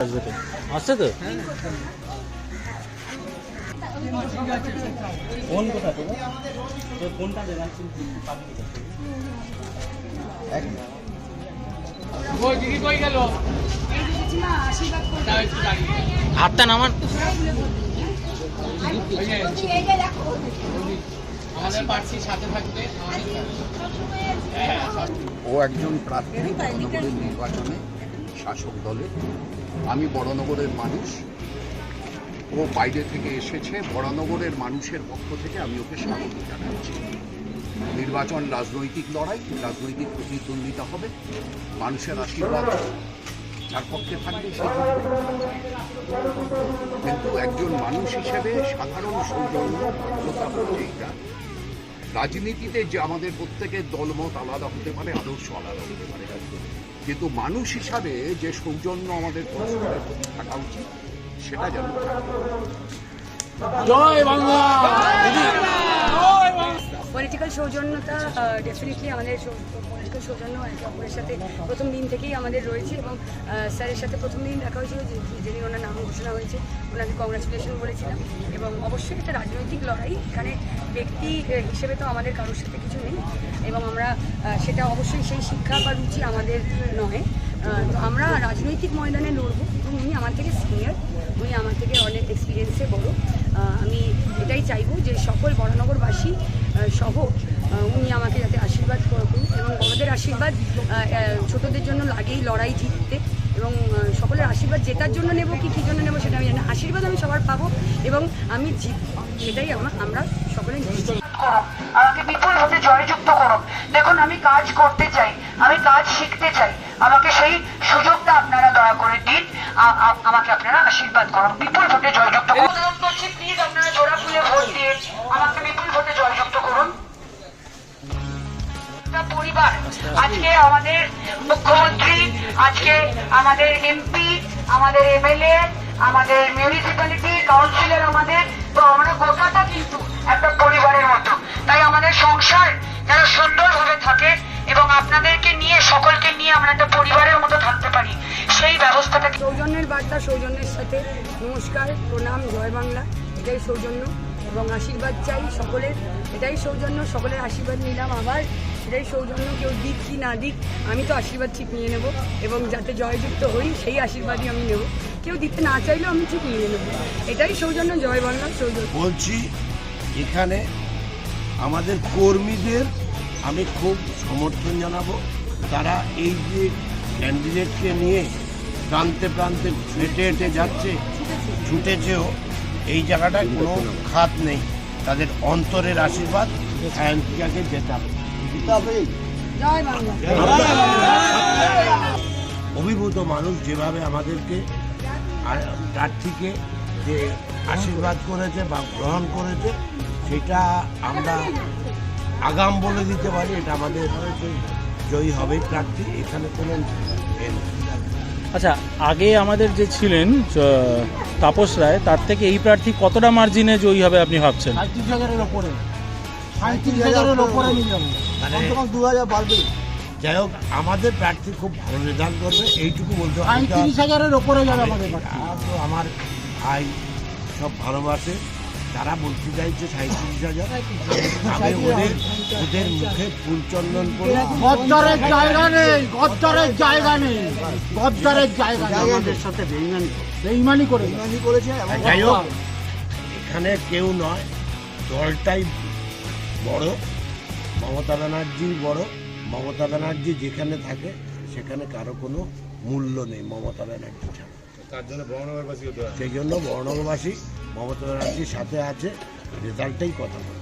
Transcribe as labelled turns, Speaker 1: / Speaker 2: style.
Speaker 1: আসছে তো ফোন কোথায় তো তোর ফোনটা দে হাতটা নামান
Speaker 2: ও একজন প্রার্থী বড়নগরের নির্বাচনে শাসক দলে। আমি বড়নগরের মানুষ, ও বাইরে থেকে এসেছে। বড়নগরের মানুষের পক্ষ থেকে আমি ওকে স্বাগত জানাচ্ছি। নির্বাচন রাজনৈতিক লড়াই, রাজনৈতিক প্রতিদ্বন্দ্বিতা হবে। মানুষের আশীর্বাদ যার পক্ষে থাকবে সেই কিন্তু একজন মানুষ হিসেবে সাধারণ সৌজন্য বাধ্যতা হচ্ছে এইটা। রাজনীতিতে যে আমাদের প্রত্যেকের দলমত আলাদা হতে পারে, আদর্শ আলাদা হতে পারে, কিন্তু মানুষ হিসাবে যে সৌজন্য আমাদের পরস্পরের প্রতি থাকা উচিত সেটা যেন থাকে।
Speaker 1: জয় বাংলা।
Speaker 3: পলিটিক্যাল সৌজন্যতা ডেফিনেটলি আমাদের পলিটিক্যাল সৌজন্য একে অপরের সাথে প্রথম দিন থেকেই আমাদের রয়েছে এবং স্যারের সাথে প্রথম দিন দেখা হয়েছিল যিনি ওনার নাম ঘোষণা হয়েছে, ওনাকে কংগ্রাচুলেশন বলেছিলাম। এবং অবশ্যই একটা রাজনৈতিক লড়াই, এখানে ব্যক্তি হিসেবে তো আমাদের কারোর সাথে কিছু নেই এবং আমরা সেটা অবশ্যই সেই শিক্ষা বা রুচি আমাদের নয়। তো আমরা রাজনৈতিক ময়দানে লড়বো এবং উনি আমার থেকে সিনিয়র, উনি আমার থেকে অনেক এক্সপিরিয়েন্সে বড়। আমি এটাই চাইবো যে সকল বড়নগরবাসী সহ উনি আমাকে যাতে আশীর্বাদ করুন এবং বড়দের আশীর্বাদ ছোটদের জন্য লাগেই লড়াই জিততে, এবং সকলের আশীর্বাদ জেতার জন্য নেব কি কী জন্য নেব সেটা আমি জানি। আশীর্বাদ আমি সবার পাবো এবং আমি জিতব, সেটাই আমরা সকলে জিতছি।
Speaker 4: আমাকে বিপুল ভোটে জয়যুক্ত করুন। দেখুন, আমি কাজ করতে চাই, আমি কাজ শিখতে চাই, আমাকে সেই সুযোগটা আপনারা দয়া করে দিন, আমাকে আপনারা আশীর্বাদ করুন, বিপুল ভোটে জয়যুক্ত করুন। প্লিজ আপনারা জোড়া ফুলে ভোট দিয়ে আমাকে বিপুল ভোটে জয়যুক্ত করুন। পরিবার, আজকে আমাদের মুখ্যমন্ত্রী, আজকে আমাদের এমপি, আমাদের এমএলএ, আমাদের মিউনিসিপ্যালিটি কাউন্সিলর, আমাদের তো আমরা গোটাটা কিন্তু একটা পরিবারের মতো। তাই আমাদের সংসার যেন সুন্দরভাবে থাকে এবং আপনাদেরকে নিয়ে, সকলকে নিয়ে আমরা একটা পরিবারের মতো থাকতে পারি, সেই ব্যবস্থাটা।
Speaker 3: সৌজন্যের বার্তা, সৌজন্যের সাথে নমস্কার, প্রণাম, জয় বাংলা, এটাই সৌজন্য এবং আশীর্বাদ চাই সকলের, এটাই সৌজন্য। সকলের আশীর্বাদ নিলাম, আবার এটাই সৌজন্য। কেউ দিক কি না দিক, আমি তো আশীর্বাদ ঠিক নিয়ে নেব এবং যাতে জয়যুক্ত হই সেই আশীর্বাদই আমি নেব। কেউ দিতে না চাইলেও আমি ঠিক নিয়ে নেব, এটাই সৌজন্য। জয় বাংলা, সৌজন্য।
Speaker 5: বলছি, এখানে আমাদের কর্মীদের আমি খুব সমর্থন জানাবো। তারা এই যে ক্যান্ডিডেটকে নিয়ে প্রান্তে প্রান্তে হেঁটে হেঁটে যাচ্ছে, ছুটেছেও, এই জায়গাটায় কোনো খাত নেই। তাদের অন্তরের আশীর্বাদ সায়ন্তিকাকে জেতাবে।
Speaker 3: জয় বাংলা।
Speaker 5: অভিভূত মানুষ যেভাবে আমাদেরকে প্রার্থীকে যে আশীর্বাদ করেছে বা গ্রহণ করেছে, সেটা আমরা আগাম বলে দিতে পারি এটা আমাদের জয়ী হবে প্রার্থী, এখানে কোনো।
Speaker 1: আচ্ছা, আগে আমাদের যে ছিলেন তাপস রায়, তার থেকে এই প্রার্থী কতটা মার্জিনে জয়ী হবে আপনি ভাবছেন?
Speaker 6: 35,000-এর উপরে, 35,000-এর উপরে নিয়ে যাবো, কমসে কম 2,000 বাড়বে।
Speaker 5: যাই হোক, আমাদের প্রার্থী খুব ভালো রেজাল্ট করবে, এইটুকু বলতে হবে।
Speaker 6: 35,000-এর উপরে যাবে আমাদের প্রার্থী।
Speaker 5: তো আমার ভাই সব ভালোবাসে, তারা বলতে চাইছে 37,000। আমি ওদের মুখে ফুলচন্দন করে
Speaker 6: গদ্দারের জায়গা নেই, গদ্দারের জায়গা নেই, গদ্দারের জায়গা নেই। আমাদের সাথে বেইমানি করেছে।
Speaker 5: যাই হোক, এখানে কেউ নয়, দলটাই বড়, মমতা ব্যানার্জি বড়। মমতা ব্যানার্জি যেখানে থাকে সেখানে কারো কোনো মূল্য নেই মমতা ব্যানার্জি ছাড়া। সেই জন্য বর্ণবাসী মমতা ব্যানার্জির সাথে আছে, রেজাল্টটাই কথা বলে।